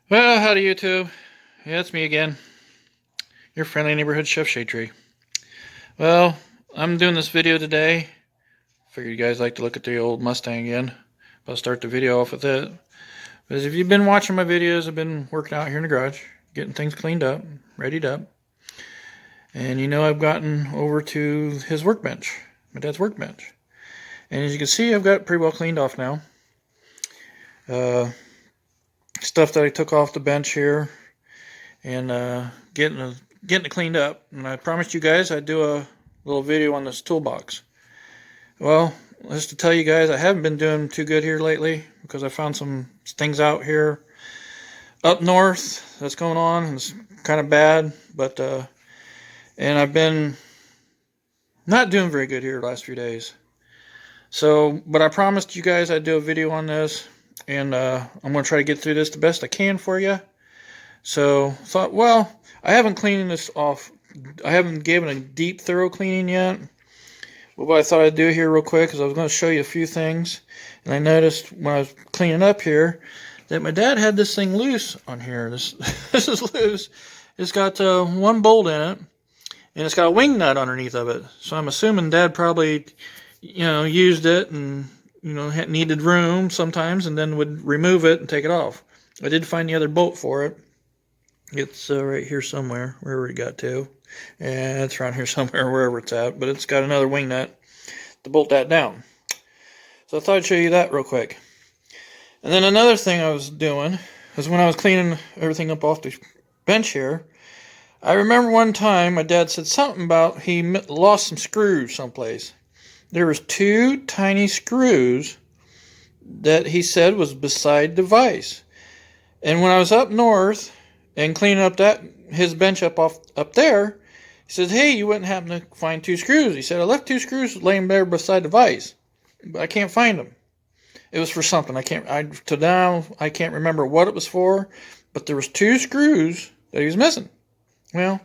Well, howdy YouTube. Yeah, it's me again. Your friendly neighborhood chef Shade Tree. Well, I'm doing this video today. Figured you guys like to look at the old Mustang again. I'll start the video off with it. Because if you've been watching my videos, I've been working out here in the garage, getting things cleaned up, readied up. And you know I've gotten over to his workbench, my dad's workbench. And as you can see, I've got it pretty well cleaned off now. Stuff that I took off the bench here and getting it cleaned up. And I promised you guys I'd do a little video on this toolbox. Well, just to tell you guys, I haven't been doing too good here lately because I found some things out here up north that's going on, and it's kind of bad. But and I've been not doing very good here the last few days. So, but I promised you guys I'd do a video on this, and I'm going to try to get through this the best I can for you. So, thought, well, I haven't cleaned this off. I haven't given a deep, thorough cleaning yet. But what I thought I'd do here real quick is I was going to show you a few things. And I noticed when I was cleaning up here that my dad had this thing loose on here. This is loose. It's got one bolt in it, and it's got a wing nut underneath of it. So I'm assuming Dad probably, used it and, needed room sometimes, and then would remove it and take it off. I did find the other bolt for it. It's right here somewhere, wherever it got to. And it's around here somewhere, wherever it's at. But it's got another wing nut to bolt that down. So I thought I'd show you that real quick. And then another thing I was doing is when I was cleaning everything up off the bench here, I remember one time my dad said something about he lost some screws someplace. There was 2 tiny screws that he said was beside the vise. And when I was up north and cleaning up his bench up there, he says, "Hey, you wouldn't happen to find 2 screws?" He said, "I left 2 screws laying there beside the vise, but I can't find them." It was for something. I can't remember what it was for, but there was 2 screws that he was missing. Well,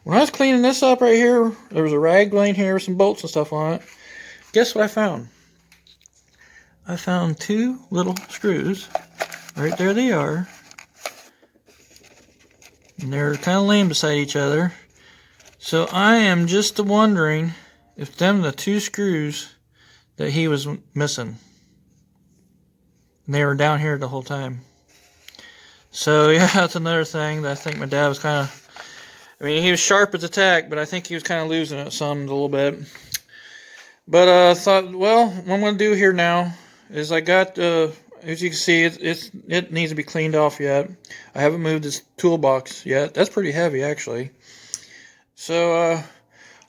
when I was cleaning this up right here, there was a rag laying here with some bolts and stuff on it. Guess what I found? I found 2 little screws. Right there they are. And they're kind of laying beside each other. So I am just wondering if them the 2 screws that he was missing. And they were down here the whole time. So yeah, that's another thing that I think my dad was kind of, he was sharp at the tack, but I think he was kind of losing it a little bit. But I thought, well, what I'm going to do here now is I got, as you can see, it needs to be cleaned off yet. I haven't moved this toolbox yet. That's pretty heavy, actually. So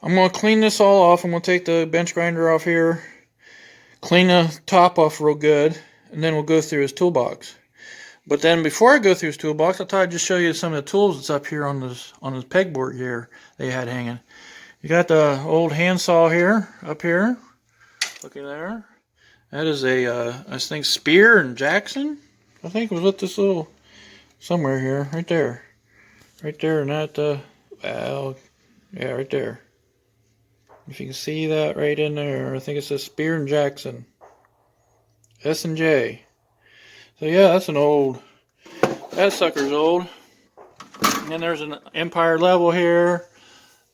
I'm going to clean this all off. I'm going to take the bench grinder off here, clean the top off real good, and then we'll go through his toolbox. But then before I go through his toolbox, I thought I'd just show you some of the tools that's up here on his pegboard here they had hanging. You got the old handsaw here, up here. Looking there. That is I think Spear and Jackson. I think it was with this little, somewhere here, right there. Right there, and that, well, yeah, right there. If you can see that right in there, I think it says Spear and Jackson. S&J. So yeah, that's an old, that sucker's old. And then there's an Empire level here.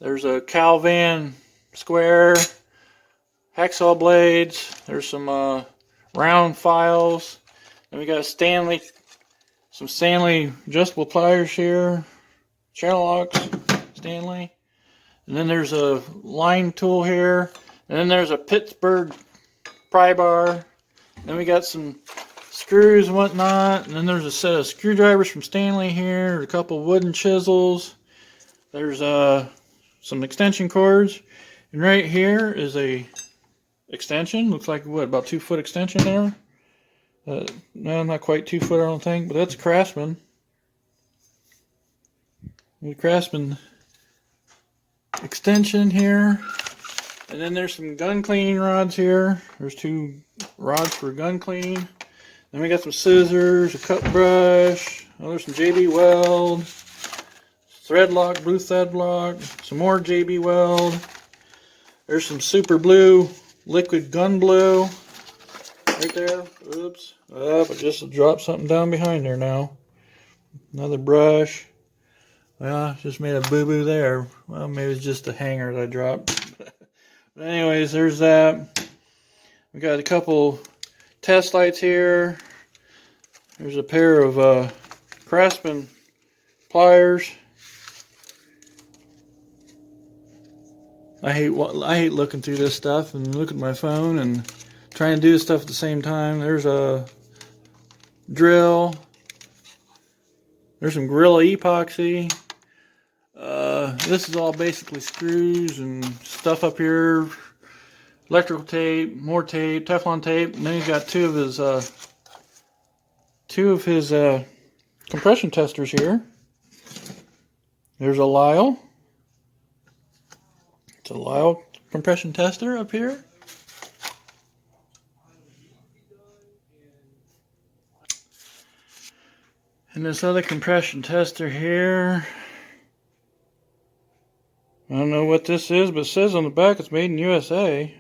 There's a Calvan square, hacksaw blades. There's some round files. And we got some Stanley adjustable pliers here, channel locks, Stanley. And then there's a line tool here. And then there's a Pittsburgh pry bar. Then we got some screws and whatnot. And then there's a set of screwdrivers from Stanley here. A couple wooden chisels. There's some extension cords. And right here is a extension. Looks like what, about 2 foot extension there. No, not quite 2 foot, I don't think, but that's a Craftsman. The Craftsman extension here. And then there's some gun cleaning rods here. There's 2 rods for gun cleaning. Then we got some scissors, a cut brush. Oh, there's some JB Weld, thread lock, blue thread lock, some more JB Weld. There's some super blue, liquid gun blue. Right there. Oops. I just dropped something down behind there now. Another brush. Well, just made a boo-boo there. Well, maybe it's just the hanger that I dropped. But anyways, there's that. We got a couple test lights here. There's a pair of Craftsman pliers. I hate looking through this stuff and looking at my phone and trying to do this stuff at the same time. There's a drill. There's some Gorilla epoxy. This is all basically screws and stuff up here. Electrical tape, more tape, Teflon tape. And then he's got two of his compression testers here. There's a Lyle. It's a Lyle compression tester up here. And this other compression tester here. I don't know what this is, but it says on the back it's made in USA.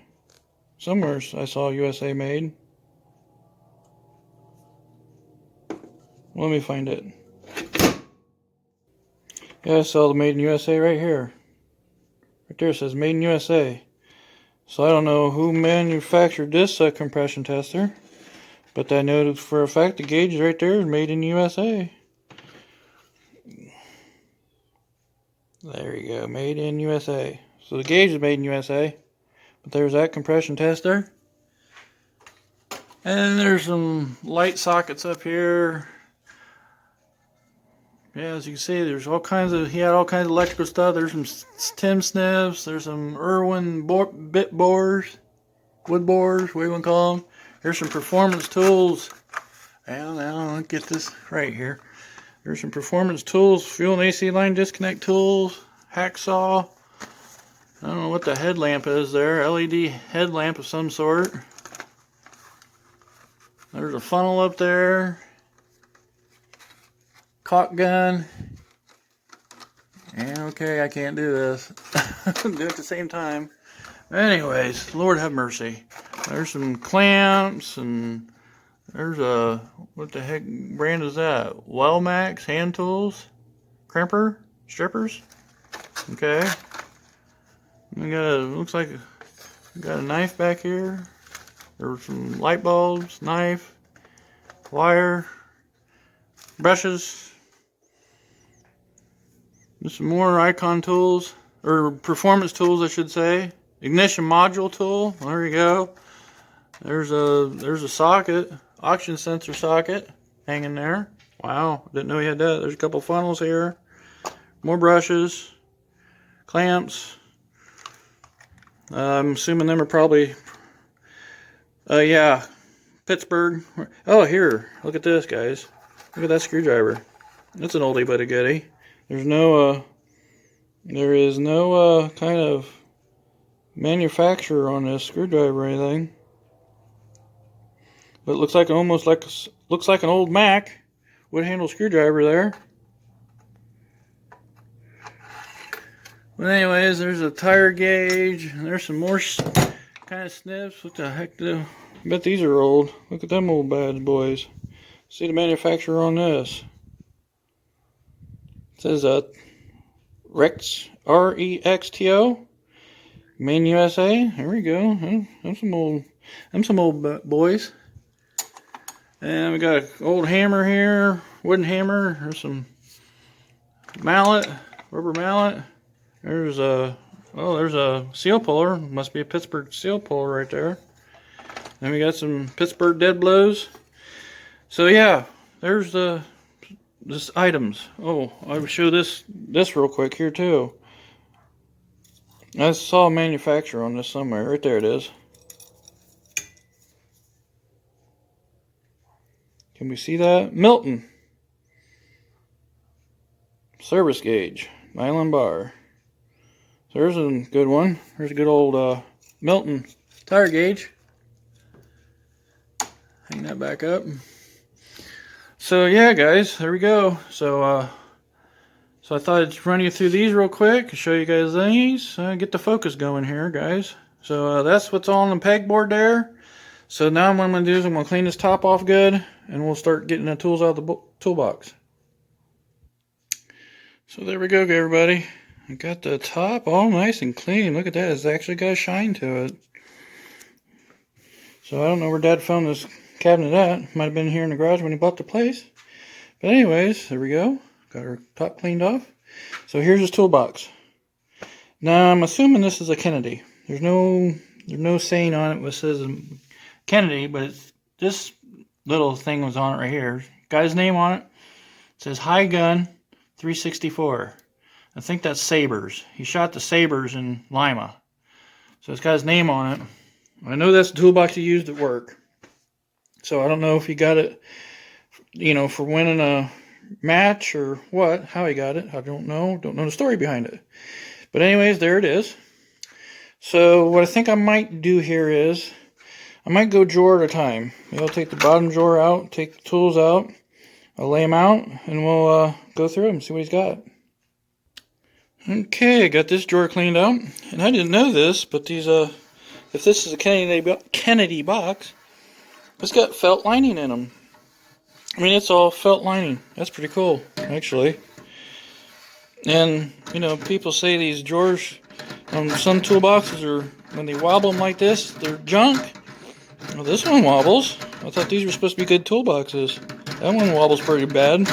Somewhere I saw USA made. Let me find it. Yeah, I saw the made in USA right here. Right there it says made in USA. So I don't know who manufactured this compression tester. But I know for a fact the gauge right there is made in USA. There you go, made in USA. So the gauge is made in USA. But there's that compression tester. And there's some light sockets up here. Yeah, as you can see, there's all kinds of, he had all kinds of electrical stuff. There's some Tim snips. There's some Irwin bit bores, wood bores, what do you want to call them? There's some performance tools. Well, now I'll get this right here. There's some performance tools, fuel and AC line disconnect tools, hacksaw. I don't know what the headlamp is there. LED headlamp of some sort. There's a funnel up there. Caulk gun. And okay, I can't do this. Do it at the same time. Anyways, Lord have mercy. There's some clamps and there's a, what the heck brand is that? Wellmax hand tools, crimper, strippers. Okay. We got a, looks like we got a knife back here. There's some light bulbs, knife, wire, brushes. There's some more icon tools, or performance tools I should say. Ignition module tool, there you go. There's a socket, oxygen sensor socket hanging there. Wow, didn't know he had that. There's a couple funnels here. More brushes, clamps. I'm assuming them are probably, yeah, Pittsburgh. Oh, here, look at this, guys. Look at that screwdriver. That's an oldie but a goodie. There's no, there is no kind of manufacturer on this screwdriver or anything. But it looks like almost like, looks like an old Mac wood handle screwdriver there. But anyways, there's a tire gauge. And there's some more kind of snips. What the heck? I bet these are old. Look at them old bad boys. See the manufacturer on this. It says Rex, R-E-X-T-O. Made in USA. There we go. Them some old boys. And we got an old hammer here, wooden hammer. There's some mallet, rubber mallet. There's a, oh, there's a seal puller. Must be a Pittsburgh seal puller right there. Then we got some Pittsburgh dead blows. So yeah, there's this items. Oh, I'll show this real quick here too. I saw a manufacturer on this somewhere. Right there it is. Can we see that? Milton. Service gauge. Nylon bar. So there's a good one. There's a good old Milton tire gauge. Hang that back up. So yeah, guys, there we go. So I thought I'd run you through these real quick and show you guys these. Get the focus going here, guys. So that's what's on the pegboard there. So now what I'm going to do is I'm going to clean this top off good, and we'll start getting the tools out of the toolbox. So there we go, everybody. I got the top all nice and clean. Look at that. It's actually got a shine to it. So I don't know where Dad found this cabinet at. Might have been here in the garage when he bought the place. But anyways, there we go. Got our top cleaned off. So here's his toolbox. Now I'm assuming this is a Kennedy. There's no saying on it what says Kennedy, but this little thing was on it right here. Guy's name on it. It says High Gun 364. I think that's Sabres. He shot the Sabres in Lima. So it's got his name on it. I know that's the toolbox he used at work. So I don't know if he got it, for winning a match or what, how he got it. I don't know. Don't know the story behind it. But anyways, there it is. So what I think I might do here is, I might go drawer at a time. I'll take the bottom drawer out, take the tools out, I'll lay them out, and we'll go through them, see what he's got. Okay, I got this drawer cleaned out, and I didn't know this, but these, if this is a Kennedy box, it's got felt lining in them. I mean, it's all felt lining. That's pretty cool, actually. And, people say these drawers on some toolboxes are, when they wobble them like this, they're junk. Well, this one wobbles. I thought these were supposed to be good toolboxes. That one wobbles pretty bad,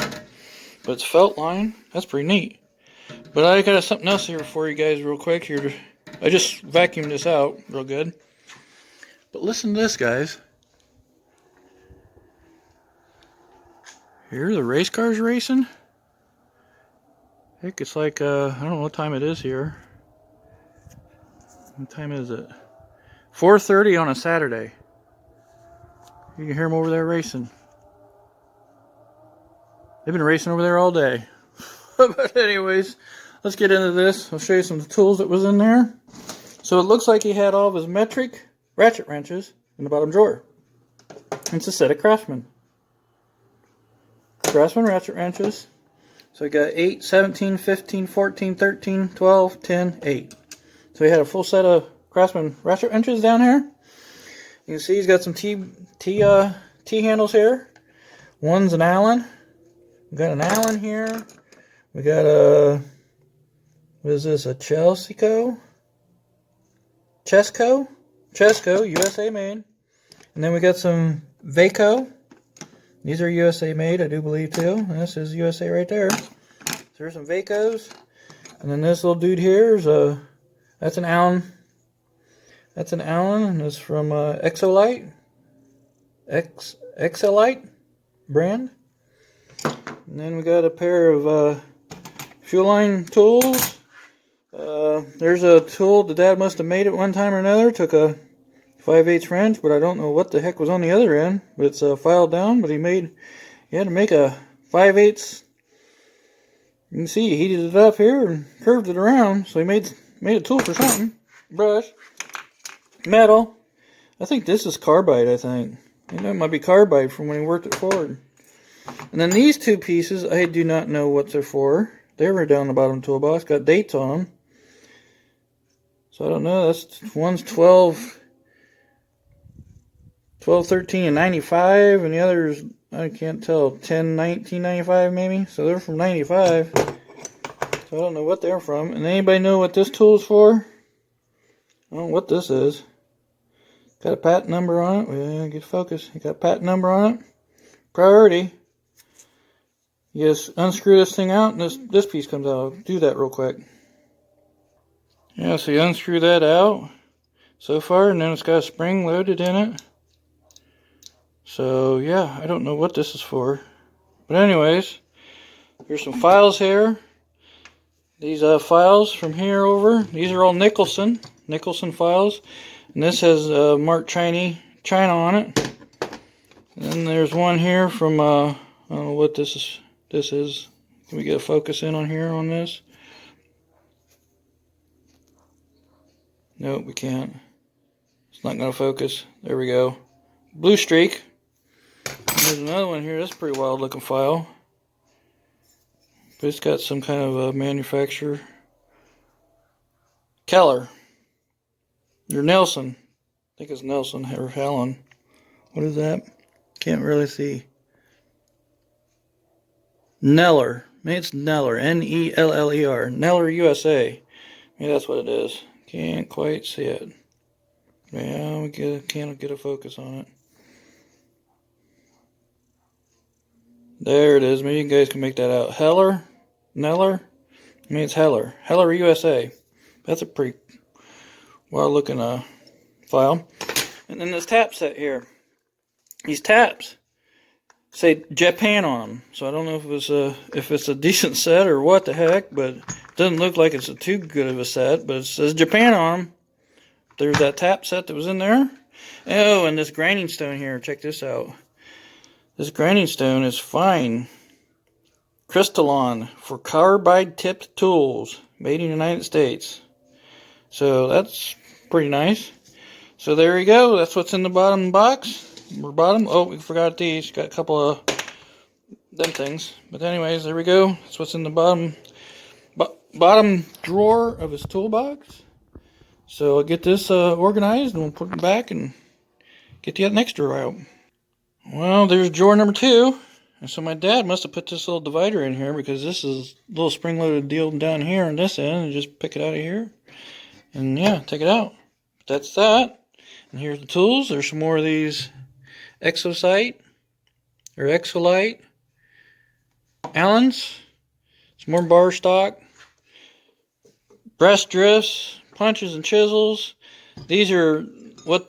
but it's felt line. That's pretty neat. But I got something else here for you guys real quick here. I just vacuumed this out real good. But listen to this, guys. Here the race cars racing. Heck, it's like, I don't know what time it is here. What time is it? 4:30 on a Saturday. You can hear them over there racing. They've been racing over there all day. But anyways, let's get into this. I'll show you some of the tools that was in there. So it looks like he had all of his metric ratchet wrenches in the bottom drawer. It's a set of Craftsman ratchet wrenches. So we got 8, 17, 15, 14, 13, 12, 10, 8. So he had a full set of Craftsman ratchet wrenches down here. You can see he's got some T handles here. One's an Allen. We got an Allen here. We got a, what is this, a Chesco, USA made. And then we got some Vaco. These are USA made, I do believe too. And this is USA right there. So there's some Vacos. And then this little dude here is that's an Allen. That's an Allen, and it's from Exolite. Exolite brand. And then we got a pair of fuel line tools. There's a tool the dad must have made at one time or another. Took a 5/8 wrench, but I don't know what the heck was on the other end. But it's filed down. But he had to make a 5/8. You can see he heated it up here and curved it around. So he made a tool for something. Brush, metal. I think this is carbide. I think it might be carbide from when he worked it forward. And then these two pieces, I do not know what they're for. They were down the bottom of the toolbox. Got dates on them. So I don't know. One's 12, 13, and 95. And the other's, I can't tell, 10, 1995 maybe. So they're from 95. So I don't know what they're from. And anybody know what this tool is for? I don't know what this is. Got a patent number on it. Yeah, get focus. You got a patent number on it. Priority. You just unscrew this thing out and this piece comes out. I'll do that real quick. Yeah, so you unscrew that out so far, and then it's got a spring loaded in it. So yeah, I don't know what this is for. But anyways, here's some files here. These files from here over, these are all Nicholson files. And this has marked China on it. And then there's one here from, I don't know what this is. Can we get a focus in on here on this? Nope, we can't. It's not going to focus. There we go. Blue streak. There's another one here. That's a pretty wild looking file. But it's got some kind of a manufacturer. Keller. Or Nelson. I think it's Nelson or Helen. What is that? Can't really see. Neller. Maybe it's Neller. N-E-L-L-E-R. Neller USA. Maybe that's what it is. Can't quite see it. Yeah, can't get a focus on it. There it is. Maybe you guys can make that out. Heller? Neller? I mean, it's Heller. Heller USA. That's a pretty wild looking file. And then this tap set here. These taps say Japan on them. So I don't know if it's a decent set or what the heck, but it doesn't look like it's too good of a set, but it says Japan on them. There's that tap set that was in there. Oh, and this grinding stone here. Check this out. This grinding stone is fine crystalline for carbide tipped tools, made in the United States. So that's pretty nice. So there you go. That's what's in the bottom box. Or bottom. Oh, we forgot these. Got a couple of them things. But anyways, there we go. That's what's in the bottom drawer of his toolbox. So I'll get this organized and we'll put it back and get the next drawer out. Well, there's drawer number 2. And so my dad must have put this little divider in here because this is a little spring-loaded deal down here on this end. And just pick it out of here. And yeah, take it out. That's that. And here's the tools. There's some more of these Exolite Allens. Some more bar stock. Breast drifts, punches and chisels. These are what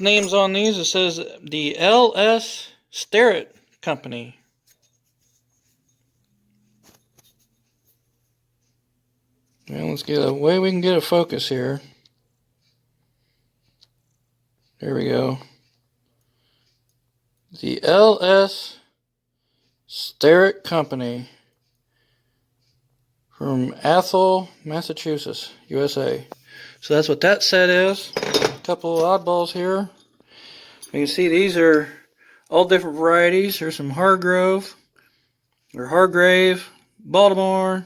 names on these? It says the L.S. Starrett Company. Well, let's get a way we can get a focus here. There we go. The L.S. Starrett Company from Athol, Massachusetts, USA. So that's what that set is. A couple of oddballs here. You can see these are all different varieties. There's some Hargrave, Baltimore.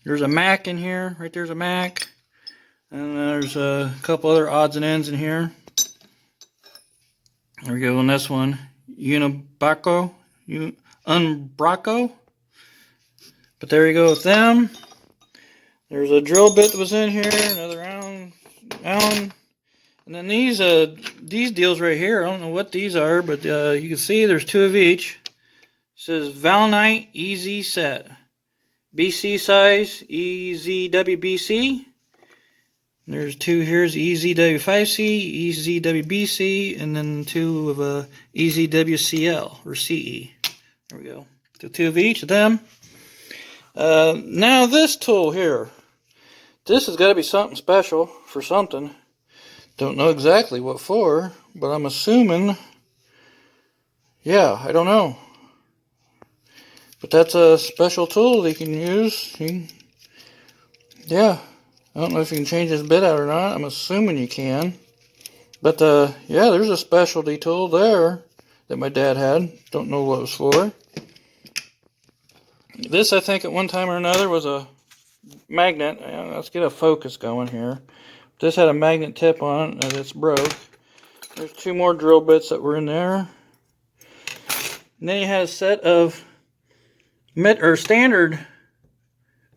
There's a Mac in here. Right there's a Mac. And there's a couple other odds and ends in here. There we go on this one. Unbraco. But there you go with them. There's a drill bit that was in here. Another Allen. And then these deals right here, I don't know what these are, but you can see there's 2 of each. It says Valnite EZ set. BC size, EZWBC. There's 2 here's EZW5C, EZWBC, and then 2 of EZWCL, or CE. There we go. So 2 of each of them. Now this tool here. This has got to be something special for something. Don't know exactly what for, but I'm assuming, yeah, I don't know. But that's a special tool that you can use. Yeah, I don't know if you can change this bit out or not. I'm assuming you can. But yeah, there's a specialty tool there that my dad had. Don't know what it was for. This, I think, at one time or another was a magnet. Let's get a focus going here. This had a magnet tip on it and it's broke. There's 2 more drill bits that were in there. And then he had a set of standard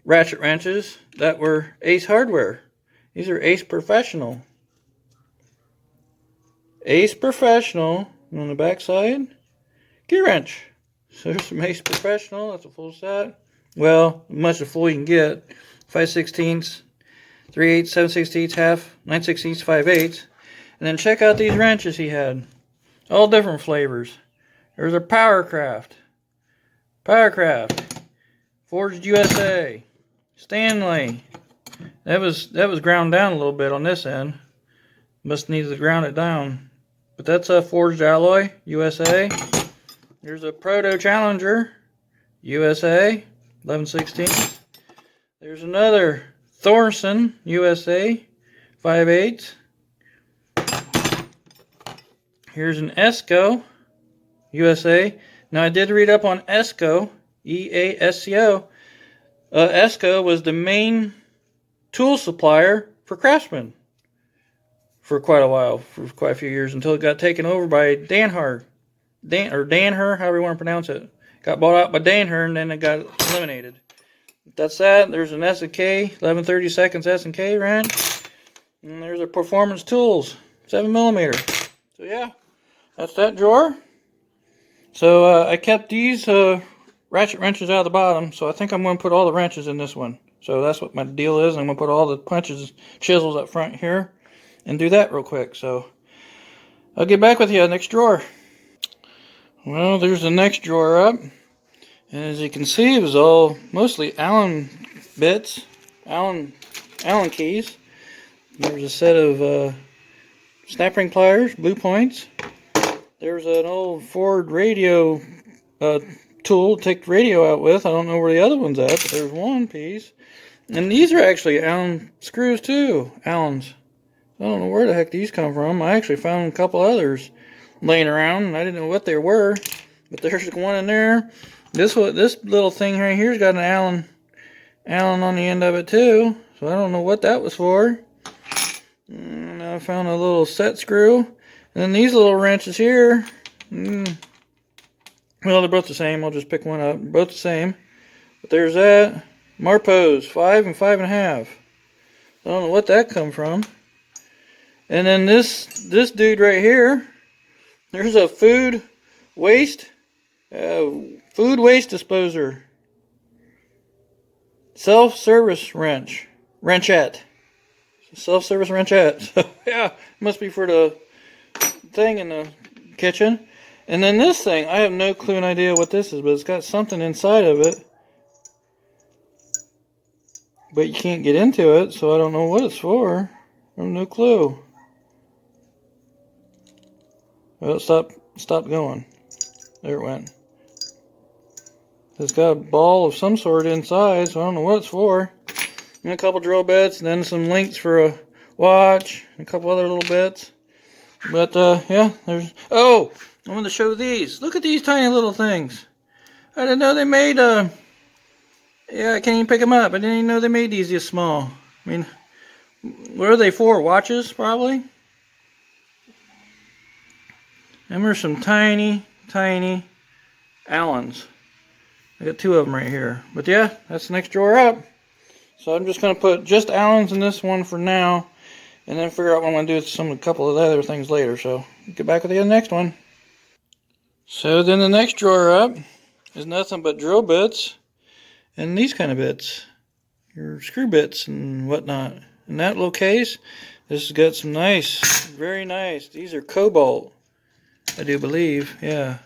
ratchet wrenches that were Ace Hardware. These are Ace Professional. Ace Professional. And on the back side, gear wrench. So there's some Ace Professional. That's a full set. Well, much of full you can get. 5/16, 3/8, 7/16, half, 9/16, 5/8. And then check out these wrenches he had. All different flavors. There's a Powercraft. Forged USA. Stanley. That was ground down a little bit on this end. Must need to ground it down. But that's a forged alloy, USA. There's a Proto Challenger, USA, 11/16. There's another Thorson, USA, 5/8. Here's an Esco, USA. Now I did read up on Esco, EASCO. Esco was the main tool supplier for Craftsman for quite a while, for quite a few years, until it got taken over by Danher, however you want to pronounce it. got bought out by Danaher, and then it got eliminated. That's that. There's an S&K, 11/32 S&K wrench. And there's a Performance Tools, 7mm. So yeah, that's that drawer. So I kept these ratchet wrenches out of the bottom, so I think I'm going to put all the wrenches in this one. So that's what my deal is. I'm going to put all the punches, chisels up front here, and do that real quick. So I'll get back with you next drawer. Well, there's the next drawer up. And as you can see, it was all mostly Allen bits, Allen keys. There's a set of snap ring pliers, blue points. There's an old Ford radio tool to take the radio out with. I don't know where the other one's at, but there's one piece. And these are actually Allen screws too, Allens. I don't know where the heck these come from. I actually found a couple others laying around, and I didn't know what they were. But there's one in there. This little thing right here's got an Allen on the end of it too. So I don't know what that was for. And I found a little set screw. And then these little wrenches here. Well, they're both the same. I'll just pick one up. Both the same. But there's that. Marpos, 5 and 5.5. I don't know what that come from. And then this dude right here. There's a food waste disposer. Self-service wrenchette. Self-service wrenchette. So yeah, must be for the thing in the kitchen. And then this thing, I have no clue and idea what this is, but it's got something inside of it. But you can't get into it, so I don't know what it's for. I have no clue. Well, it stopped going. There it went. It's got a ball of some sort inside, so I don't know what it's for. And a couple drill bits, and then some links for a watch, and a couple other little bits. But yeah, there's. Oh, I want to show these. Look at these tiny little things. I didn't know they made. Yeah, I can't even pick them up. I didn't even know they made these this small. I mean, what are they for? Watches, probably. And there's some tiny Allens. I got two of them right here. But yeah, that's the next drawer up. So I'm just going to put just Allens in this one for now. And then figure out what I'm going to do with a couple of the other things later. So get back with you in the next one. So then the next drawer up is nothing but drill bits. And these kind of bits. Your screw bits and whatnot. In that little case, this has got some nice, very nice. These are Cobalt, I do believe. Yeah.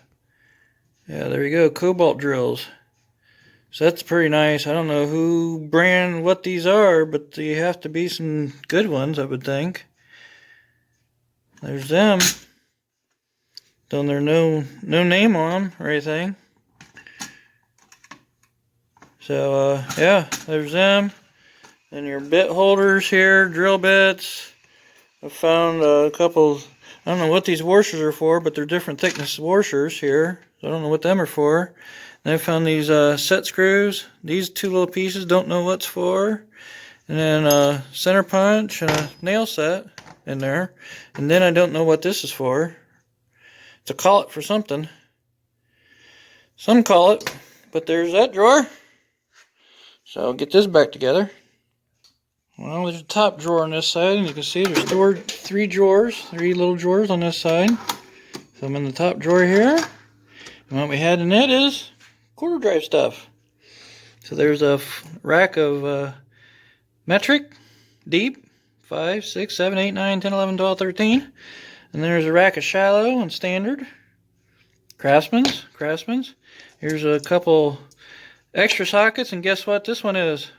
Yeah, there you go. Cobalt drills. So that's pretty nice. I don't know who brand what these are, but they have to be some good ones, I would think. There's them. Don't there no name on them or anything. So yeah, there's them. And your bit holders here, drill bits. I found a couple. I don't know what these washers are for, but they're different thickness washers here. So I don't know what them are for. And I found these set screws. These two little pieces, don't know what's for. And then a center punch and a nail set in there. And then I don't know what this is for. It's a collet for something. Some call it. But there's that drawer. So I'll get this back together. Well, there's a top drawer on this side, and you can see there's three little drawers on this side. So I'm in the top drawer here. And what we had in it is quarter drive stuff. So there's a rack of metric, deep, 5, 6, 7, 8, 9, 10, 11, 12, 13. And there's a rack of shallow and standard. Craftsman's. Here's a couple extra sockets, and guess what this one is?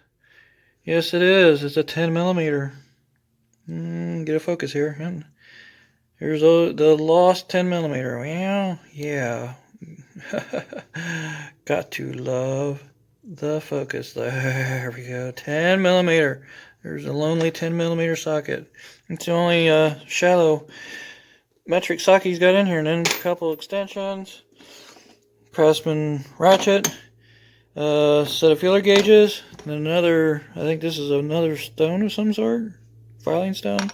Yes, it is. It's a 10mm. Get a focus here. Here's the lost 10mm. Well, yeah. Got to love the focus. There we go. 10mm. There's a lonely 10mm socket. It's the only shallow metric socket he's got in here. And then a couple extensions. Craftsman ratchet. Set of feeler gauges. And another, I think this is another stone of some sort. Filing stone.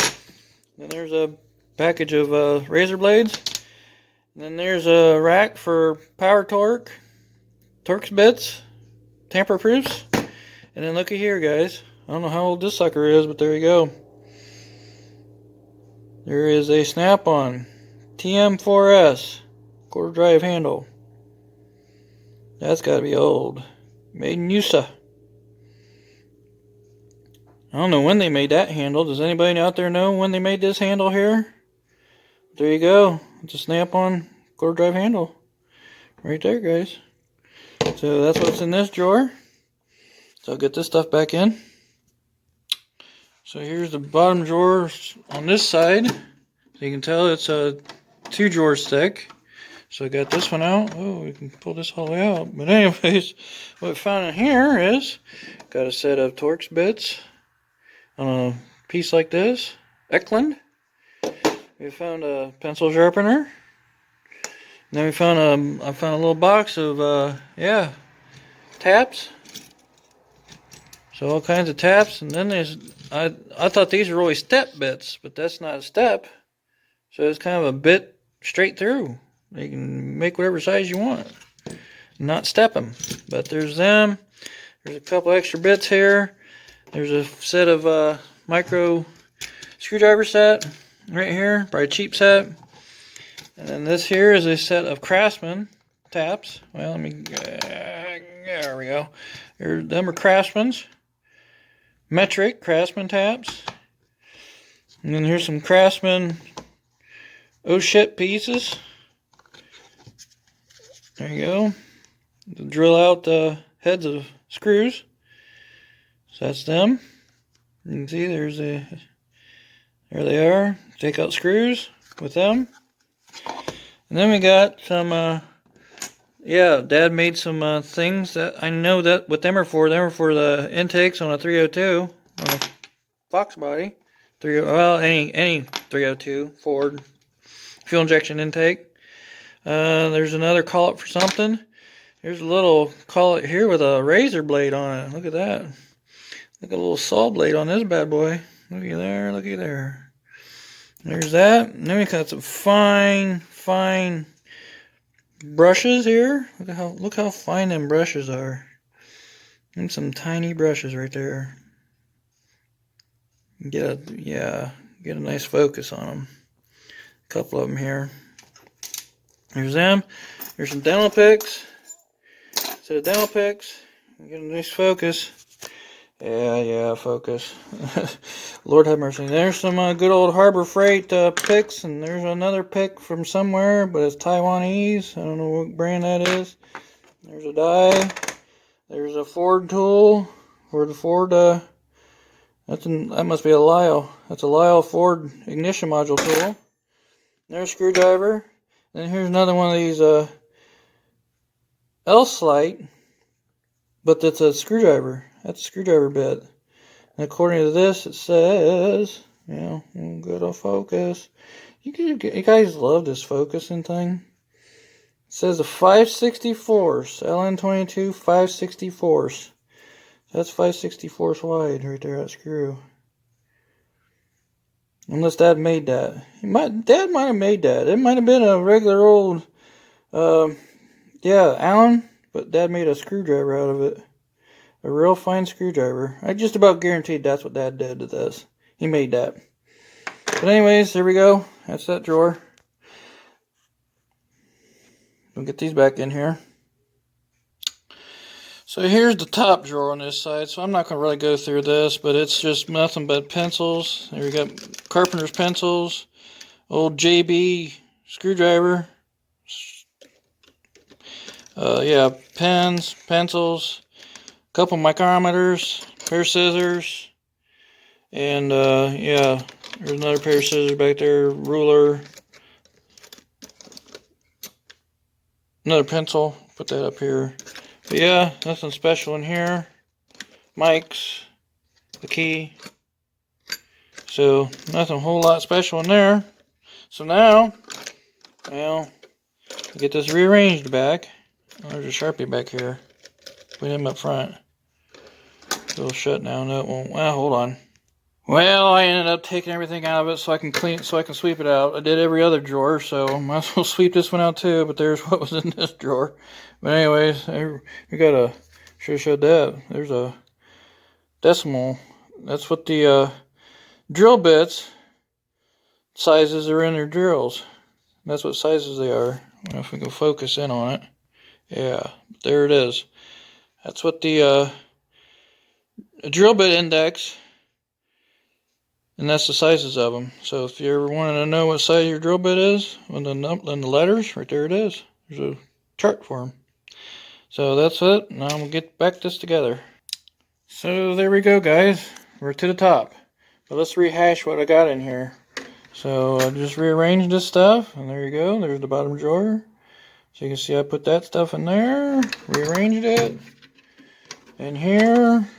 Then there's a package of razor blades. And then there's a rack for power torque. Torx bits, tamper proofs. And then looky here, guys. I don't know how old this sucker is, but there you go. There is a snap-on TM4S quarter drive handle. That's got to be old. Made in USA. I don't know when they made that handle. Does anybody out there know when they made this handle here? There you go. It's a snap-on quarter drive handle. Right there, guys. So that's what's in this drawer. So I'll get this stuff back in. So here's the bottom drawer on this side. So you can tell it's a 2-drawer stick. So I got this one out. Oh, we can pull this all the way out. But anyways, what I found in here is got a set of Torx bits on a piece like this. Eklund. We found a pencil sharpener. And then we found I found a little box of taps. So all kinds of taps, and then there's I thought these were always step bits, but that's not a step. So it's kind of a bit straight through. You can make whatever size you want, not step them. But there's them. There's a couple extra bits here. There's a set of micro screwdriver set right here, probably a cheap set. And then this here is a set of Craftsman taps. Well, let me. There we go. Them are Craftsman's. Metric Craftsman taps. And then here's some Craftsman oh shit pieces. There you go. To drill out the heads of screws. So that's them. You can see there they are. Take out screws with them. And then we got some Dad made some things that I know that what them are for. Them are for the intakes on a 302 on a Fox body. Any 302 Ford fuel injection intake. There's another collet for something. There's a little collet here with a razor blade on it. Look at that. Look at a little saw blade on this bad boy. Looky there. Looky there. There's that. And then we got some fine brushes here. Look how fine them brushes are. And some tiny brushes right there. Get a nice focus on them. A couple of them here. There's them. There's some dental picks. Set of dental picks. Get a nice focus. Yeah, focus. Lord have mercy. There's some good old Harbor Freight picks, and there's another pick from somewhere, but it's Taiwanese. I don't know what brand that is. There's a die. There's a Ford tool for the Ford. That must be a Lyle. That's a Lyle Ford ignition module tool. There's a screwdriver. And here's another one of these L-slite, but that's a screwdriver. That's a screwdriver bit. And according to this, it says, good old focus. You guys love this focusing thing. It says a 5/64, LN22 5/64. That's 5/64 wide right there, that screw. Unless Dad made that. Dad might have made that. It might have been a regular old, Allen, but Dad made a screwdriver out of it. A real fine screwdriver. I just about guaranteed that's what Dad did to this. He made that. But anyways, there we go. That's that drawer. We'll get these back in here. So here's the top drawer on this side. So I'm not going to really go through this, but it's just nothing but pencils. There we got carpenter's pencils, old JB screwdriver. Pens, pencils, a couple micrometers, pair of scissors, and there's another pair of scissors back there, ruler, another pencil, put that up here. But yeah, nothing special in here. Mics, the key. So nothing a whole lot special in there. So now, get this rearranged back. There's a Sharpie back here. Put him up front. It'll shut now. No, it won't. Well, hold on. Well, I ended up taking everything out of it so I can sweep it out. I did every other drawer, so might as well sweep this one out too. But there's what was in this drawer. But anyways, we got a, should have showed that. There's a decimal. That's what the drill bits sizes are in their drills. That's what sizes they are. I don't know if we can focus in on it. Yeah, there it is. That's what the drill bit index. And that's the sizes of them. So if you ever wanted to know what size your drill bit is, and the letters, right there it is. There's a chart for them. So that's it. Now I'm going to get back this together. So there we go, guys. We're to the top. But let's rehash what I got in here. So I just rearranged this stuff. And there you go. There's the bottom drawer. So you can see I put that stuff in there. Rearranged it. In here.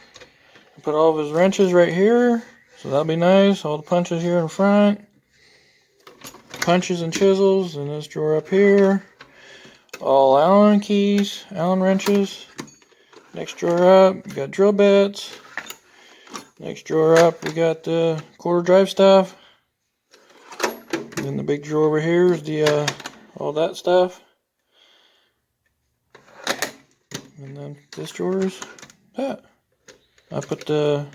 I put all of his wrenches right here. So that'll be nice. All the punches here in front. Punches and chisels in this drawer up here. All Allen keys, Allen wrenches. Next drawer up, we got drill bits. Next drawer up, we got the quarter drive stuff. And then the big drawer over here is the all that stuff. And then this drawer is that. I put the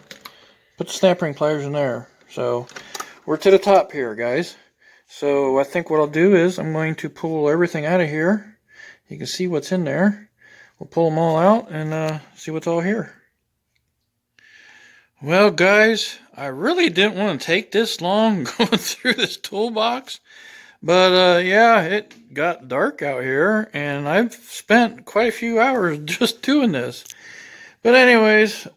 snap ring pliers in there. So we're to the top here, guys. So I think what I'll do is I'm going to pull everything out of here. You can see what's in there. We'll pull them all out and see what's all here. Well, guys, I really didn't want to take this long going through this toolbox. But yeah, it got dark out here and I've spent quite a few hours just doing this. But anyways,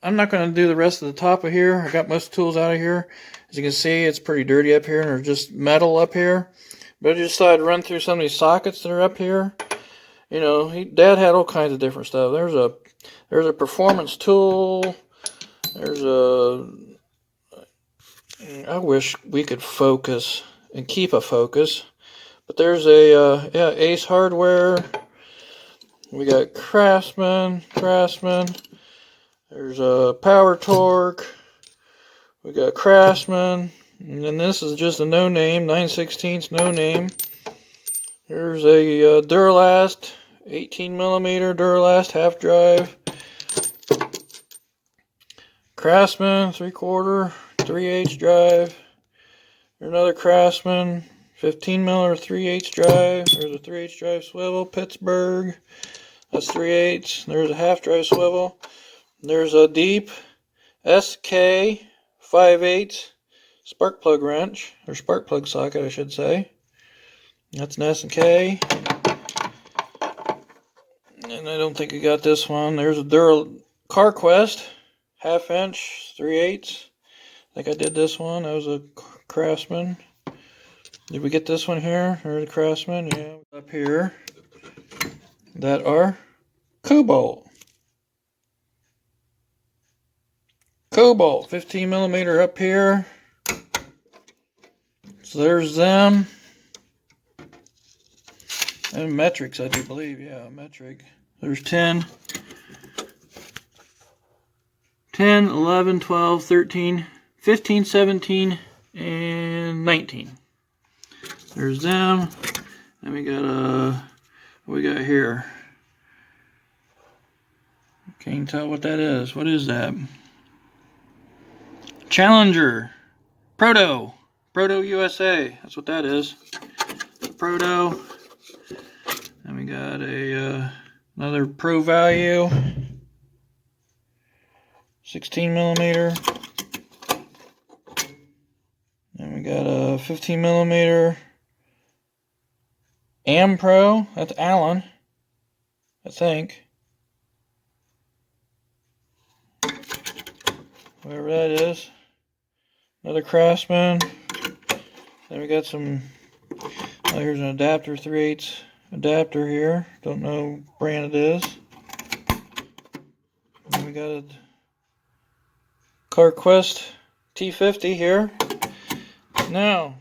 I'm not going to do the rest of the top of here. I got most tools out of here. As you can see, it's pretty dirty up here, and there's just metal up here. But I just thought I'd run through some of these sockets that are up here. You know, Dad had all kinds of different stuff. There's a performance tool. There's I wish we could focus and keep a focus. But there's a yeah, Ace Hardware. We got Craftsman. There's a Power Torque. We got Craftsman. And then this is just a no name, 9/16 no name. There's a Duralast, 18mm Duralast half drive. Craftsman, 3/4, 3/8 drive. There's another Craftsman, 15mm 3/8 drive. There's a 3/8 drive swivel, Pittsburgh. That's 3/8. There's a half drive swivel. There's a deep SK 5/8 spark plug wrench, or spark plug socket, I should say. That's an S&K. And I don't think we got this one. There's a CarQuest, 1/2 inch, 3/8. I think I did this one. That was a Craftsman. Did we get this one here? There's a Craftsman. Yeah, up here. That are Cobalt. 15mm up here. So there's them. And metrics, I do believe. Yeah, metric. There's 10, 11, 12, 13, 15, 17, and 19. There's them. And we got what we got here. Can't tell what that is. What is that? Challenger. Proto USA. That's what that is. Proto. And we got a another Pro Value. 16mm. And we got a 15mm Pro. That's Allen, I think. Whatever that is. Another Craftsman. Then we got some, oh, here's an adapter, 3/8 adapter here. Don't know what brand it is. And we got a CarQuest T50 here. Now,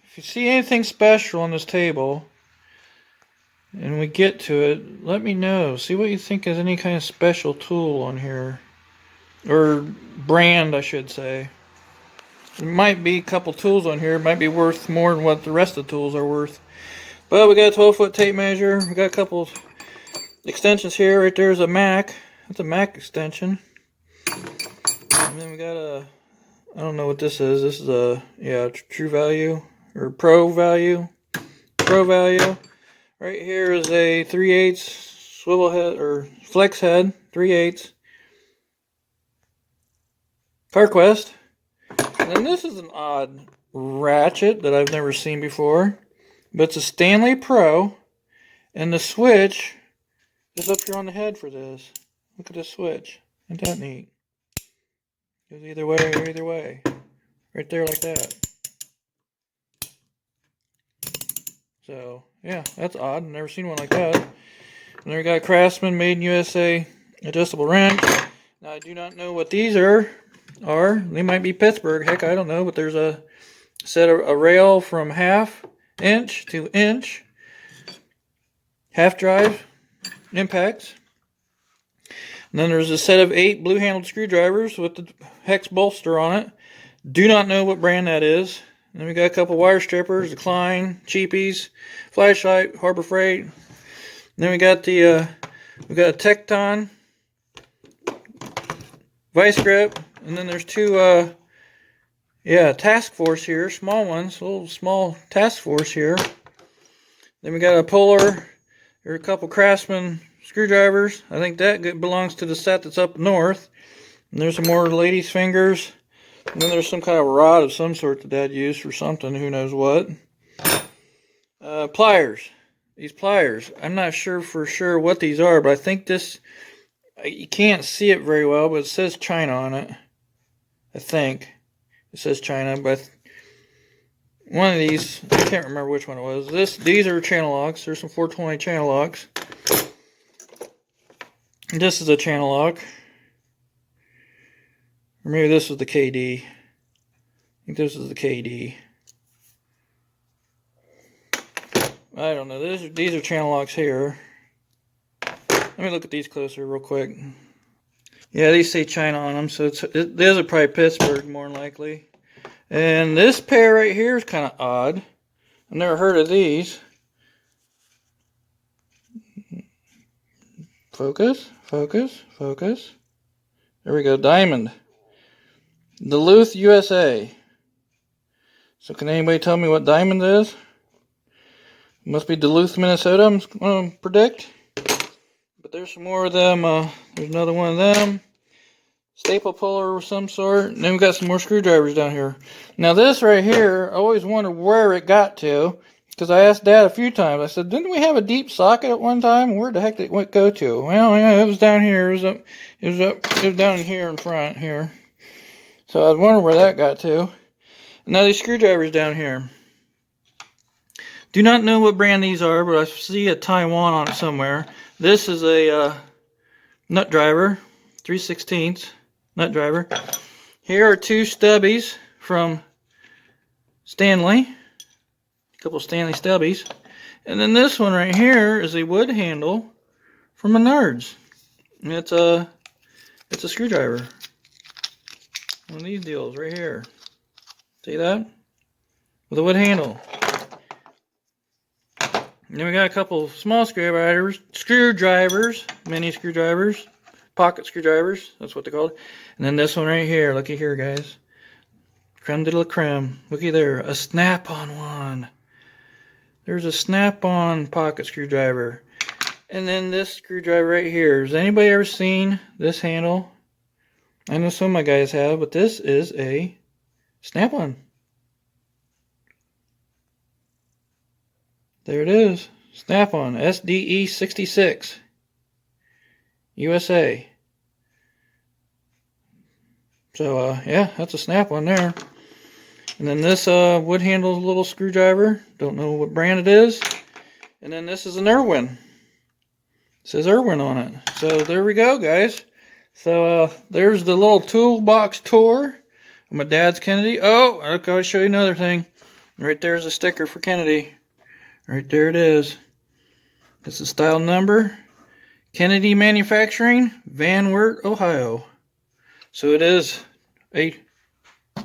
if you see anything special on this table, and we get to it, let me know. See what you think is any kind of special tool on here. or brand, I should say. There might be a couple tools on here. It might be worth more than what the rest of the tools are worth. But we got a 12-foot tape measure. We got a couple extensions here. Right there's a Mac. That's a Mac extension. And then we got a, I don't know what this is. This is a, yeah, true value or pro value. Pro value. Right here is a 3/8 swivel head or flex head. 3/8. CarQuest. And then this is an odd ratchet that I've never seen before. But it's a Stanley Pro. And the switch is up here on the head for this. Look at this switch. Isn't that neat? Goes either way or either way. Right there like that. So, yeah, that's odd. Never seen one like that. And then we got Craftsman Made in USA adjustable wrench. Now, I do not know what these are. They might be Pittsburgh. Heck, I don't know. But there's a set of a rail from 1/2 inch to inch. Half drive impacts. And then there's a set of 8 blue-handled screwdrivers with the hex bolster on it. Do not know what brand that is. And then we got a couple wire strippers, a Klein, cheapies, flashlight, Harbor Freight. And then we got a Tecton vice grip. And then there's 2 task force here, small ones, a little small task force here. Then we got a Polar. There's a couple Craftsman screwdrivers. I think that belongs to the set that's up north. And there's some more ladies' fingers. And then there's some kind of rod of some sort that Dad used for something, who knows what. Pliers. These pliers. I'm not sure for sure what these are, but I think this, you can't see it very well, but it says China on it. I think. It says China, but one of these, I can't remember which one it was. These are channel locks. There's some 420 channel locks. This is a channel lock. Or maybe this was the KD. I think this is the KD. I don't know. These are channel locks here. Let me look at these closer real quick. Yeah, these say China on them, so these are probably Pittsburgh more than likely. And this pair right here is kind of odd. I've never heard of these. Focus, focus, focus. There we go, diamond. Duluth, USA. So can anybody tell me what diamond is? Must be Duluth, Minnesota, I'm going to predict. But there's some more of them. There's another one of them. Staple puller of some sort. And then we've got some more screwdrivers down here. Now this right here, I always wondered where it got to. Because I asked Dad a few times. I said, didn't we have a deep socket at one time? Where the heck did it go to? Well, yeah, it was down here. It was down here in front here. So I was wondering where that got to. And now these screwdrivers down here. Do not know what brand these are, but I see a Taiwan on it somewhere. This is a nut driver, 3/16 nut driver. Here are 2 stubbies from Stanley. A couple Stanley stubbies. And then this one right here is a wood handle from Menards. And it's a screwdriver. One of these deals right here. See that? With a wood handle. And then we got a couple small screwdrivers, mini screwdrivers, pocket screwdrivers, that's what they're called. And then this one right here, looky here guys. Creme de la creme. Looky there, a snap-on one. There's a snap-on pocket screwdriver. And then this screwdriver right here. Has anybody ever seen this handle? I know some of my guys have, but this is a snap-on. There it is. Snap-on. SDE 66. USA. So, yeah, that's a snap-on there. And then this wood handle little screwdriver. Don't know what brand it is. And then this is an Irwin. It says Irwin on it. So, there we go, guys. So, there's the little toolbox tour of my dad's Kennedy. Oh, I'll go show you another thing. Right there's a sticker for Kennedy. Right there it is. It's the style number. Kennedy Manufacturing, Van Wert, Ohio. So it is a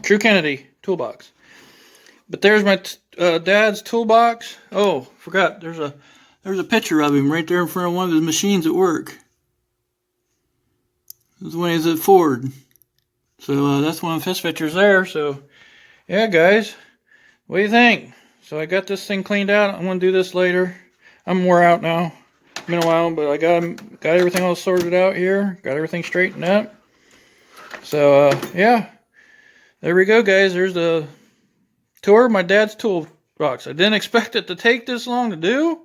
true Kennedy toolbox. But there's my dad's toolbox. Oh, forgot. There's a picture of him right there in front of one of his machines at work. This is when he's at Ford. So that's one of his pictures there. So yeah, guys, what do you think? So I got this thing cleaned out. I'm gonna do this later. I'm wore out now. It's been a while, but I got everything all sorted out here. Got everything straightened up. So yeah, there we go, guys. There's the tour of my dad's toolbox. I didn't expect it to take this long to do.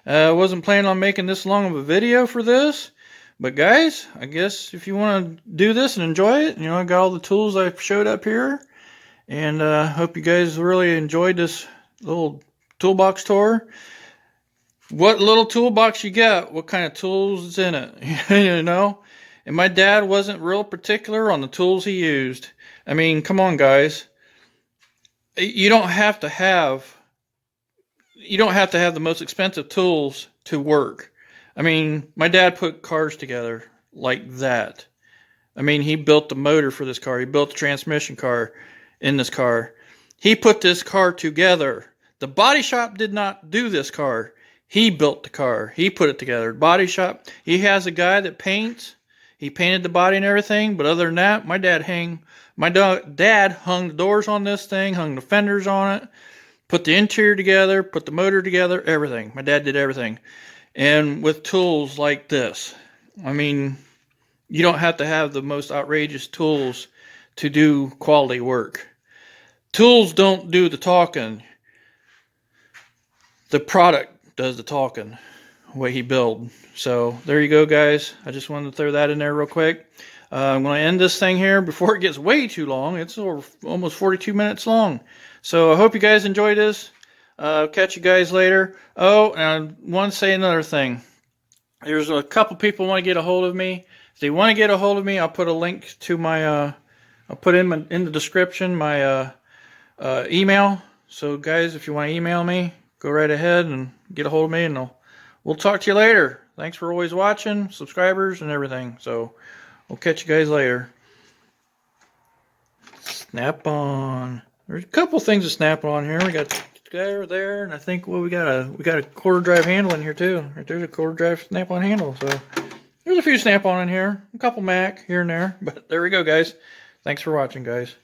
I wasn't planning on making this long of a video for this. But guys, I guess if you want to do this and enjoy it, I got all the tools I showed up here. And hope you guys really enjoyed this little toolbox tour. What little toolbox you got, what kind of tools is in it, And my dad wasn't real particular on the tools he used. I mean, come on, guys. You don't have to have the most expensive tools to work. I mean, my dad put cars together like that. I mean, he built the motor for this car. He built the transmission car in this car. He put this car together. The body shop did not do this car. He built the car. He put it together. Body shop. He has a guy that paints. He painted the body and everything. But other than that, my dad hung the doors on this thing, hung the fenders on it, put the interior together, put the motor together, everything. My dad did everything. And with tools like this, I mean, you don't have to have the most outrageous tools to do quality work. Tools don't do the talking. The product does the talking, what he built. So there you go, guys. I just wanted to throw that in there real quick. I'm going to end this thing here before it gets way too long. It's almost 42 minutes long. So I hope you guys enjoyed this. Catch you guys later. Oh, and I want to say another thing. There's a couple people want to get a hold of me. If they want to get a hold of me, I'll put a link to my, I'll put in the description my email. So guys, if you want to email me, go right ahead and get a hold of me, and we'll talk to you later. Thanks for always watching, subscribers and everything. So we'll catch you guys later. Snap on. There's a couple things to snap on here. We got there, and I think we got a quarter drive handle in here too. Right there's a quarter drive snap on handle. So there's a few snap on in here, a couple Mac here and there. But there we go, guys. Thanks for watching, guys.